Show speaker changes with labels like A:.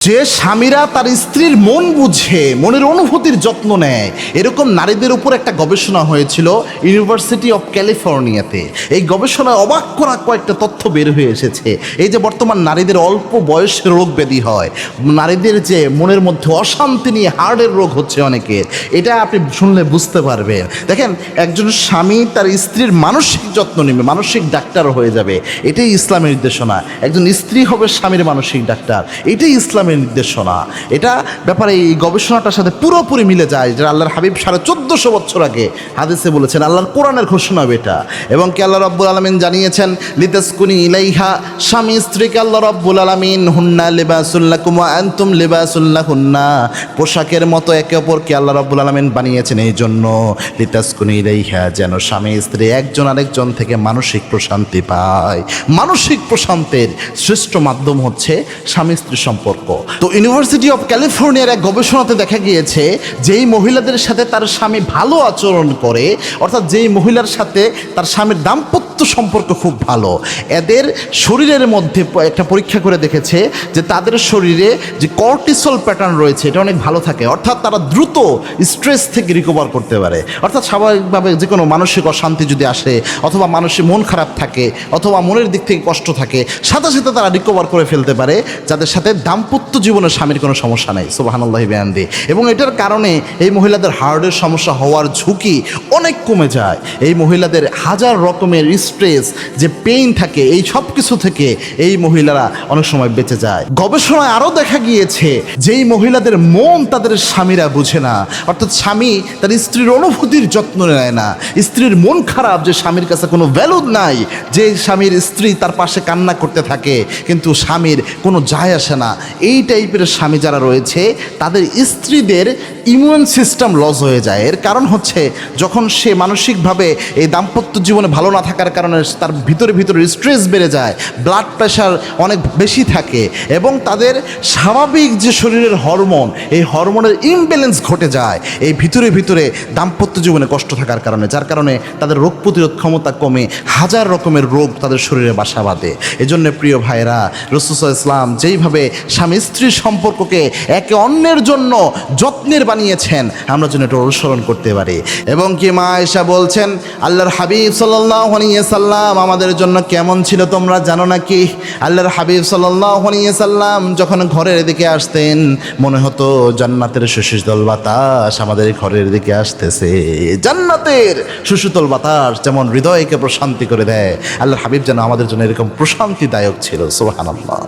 A: যে স্বামীরা তার স্ত্রীর মন বুঝে, মনের অনুভূতির যত্ন নেয়, এরকম নারীদের উপর একটা গবেষণা হয়েছিল ইউনিভার্সিটি অফ ক্যালিফোর্নিয়াতে। এই গবেষণায় অবাক করা কয়েকটা তথ্য বের হয়ে এসেছে। এই যে বর্তমান নারীদের অল্প বয়সে রোগ ব্যাধি হয়, নারীদের যে মনের মধ্যে অশান্তি নিয়ে হার্টের রোগ হচ্ছে অনেকের, এটা আপনি শুনলে বুঝতে পারবেন। দেখেন, একজন স্বামী তার স্ত্রীর মানসিক যত্ন নেবে, মানসিক ডাক্তার হয়ে যাবে, এটাই ইসলামের নির্দেশনা। একজন স্ত্রী হবে স্বামীর মানসিক ডাক্তার, এটাই ইসলামের নির্দেশনা। এটা ব্যাপারে এই গবেষণাটার সাথে পুরোপুরি মিলে যায়, যেটা আল্লাহর হাবিব 1450 বছর আগে হাদিসে বলেছেন। আল্লাহর কোরআনের ঘোষণা এটা। এবং কি আল্লাহ রাব্বুল আলামিন জানিয়েছেন, লিতাসকুনি ইলাইহা, স্বামী স্ত্রীকে আল্লাহ রাব্বুল আলামিন হুন্না লিবাসুল লাকুম ওয়া আনতুম লিবাসুল লাহুন্না, পোশাকের মতো একে অপরকে আল্লাহ রাব্বুল আলামিন বানিয়েছেন এই জন্য, লিতাসকুনি ইলাইহা, যেন স্বামী স্ত্রী একজন আরেকজন থেকে মানসিক প্রশান্তি পায়। মানসিক প্রশান্তির শ্রেষ্ঠ মাধ্যম হচ্ছে স্বামী স্ত্রী সম্পর্ক। তো ইউনিভার্সিটি অফ ক্যালিফোর্নিয়ার এক গবেষণাতে দেখা গিয়েছে, যেই মহিলাদের সাথে তার স্বামী ভালো আচরণ করে, অর্থাৎ যেই মহিলার সাথে তার স্বামীর দাম্পত্য সম্পর্ক খুব ভালো, এদের শরীরের মধ্যে একটা পরীক্ষা করে দেখেছে যে তাদের শরীরে যে কর্টিসল প্যাটার্ন রয়েছে এটা অনেক ভালো থাকে, অর্থাৎ তারা দ্রুত স্ট্রেস থেকে রিকভার করতে পারে। অর্থাৎ স্বাভাবিকভাবে যে কোনো মানসিক অশান্তি যদি আসে, অথবা মানসিক মন খারাপ থাকে, অথবা মনের দিক থেকে কষ্ট থাকে, সাথে সাথে তারা রিকভার করে ফেলতে পারে, যাদের সাথে দাম্পত্য জীবনে স্বামীর কোনো সমস্যা নেই। সুবহানাল্লাহি বিহামদি। এবং এটার কারণে এই মহিলাদের হার্টের সমস্যা হওয়ার ঝুঁকি অনেক কমে যায়। এই মহিলাদের হাজার রকমের স্ট্রেস, যে পেইন থাকে, এই সব কিছু থেকে এই মহিলারা অনেক সময় বেঁচে যায়। গবেষণায় আরও দেখা গিয়েছে, যেই মহিলাদের মন তাদের স্বামীরা বুঝে না, অর্থাৎ স্বামী তার স্ত্রীর অনুভূতির যত্ন নেয় না, স্ত্রীর মন খারাপ, যে স্বামীর কাছে কোনো ভ্যালু নাই, যে স্বামীর স্ত্রী তার পাশে কান্না করতে থাকে কিন্তু স্বামীর কোনো যায় আসে না, এই টাইপের স্বামী যারা রয়েছে তাদের স্ত্রীদের ইমিউন সিস্টেম লস হয়ে যায়। এর কারণ হচ্ছে, যখন সে মানসিকভাবে এই দাম্পত্য জীবনে ভালো না থাকার কারণে তার ভিতরে ভিতরে স্ট্রেস বেড়ে যায়, ব্লাড প্রেশার অনেক বেশি থাকে, এবং তাদের স্বাভাবিক যে শরীরের হরমোন, এই হরমোনের ইমব্যালেন্স ঘটে যায় এই ভিতরে ভিতরে দাম্পত্য জীবনে কষ্ট থাকার কারণে, যার কারণে তাদের রোগ প্রতিরোধ ক্ষমতা কমে হাজার রকমের রোগ তাদের শরীরে বাসা বাঁধে। এজন্য প্রিয় ভাইরা, রাসূল সাল্লাল্লাহু আলাইহি ওয়াসাল্লাম যেইভাবে স্বামী স্ত্রীর সম্পর্ককে একে অন্যের জন্য যত্নের বানিয়েছেন, আমরা যেন এটা অনুসরণ করতে পারি। এবং কি মা আয়েশা বলছেন, আল্লাহর হাবিব সাল্লাল্লাহু আলাইহি ওয়াসাল্লাম আমাদের জন্য কেমন ছিল তোমরা জানো নাকি? আল্লাহর হাবিব সাল্লাল্লাহু আলাইহি ওয়াসাল্লাম যখন ঘরের দিকে আসতেন, মনে হতো জান্নাতের সুশীতল বাতাস আমাদের ঘরের দিকে আসতেছে। জান্নাতের সুশীতল বাতাস যেমন হৃদয়কে প্রশান্তি করে দেয়, আল্লাহর হাবিব যেন আমাদের জন্য এরকম প্রশান্তিদায়ক ছিল। সুবহানাল্লাহ।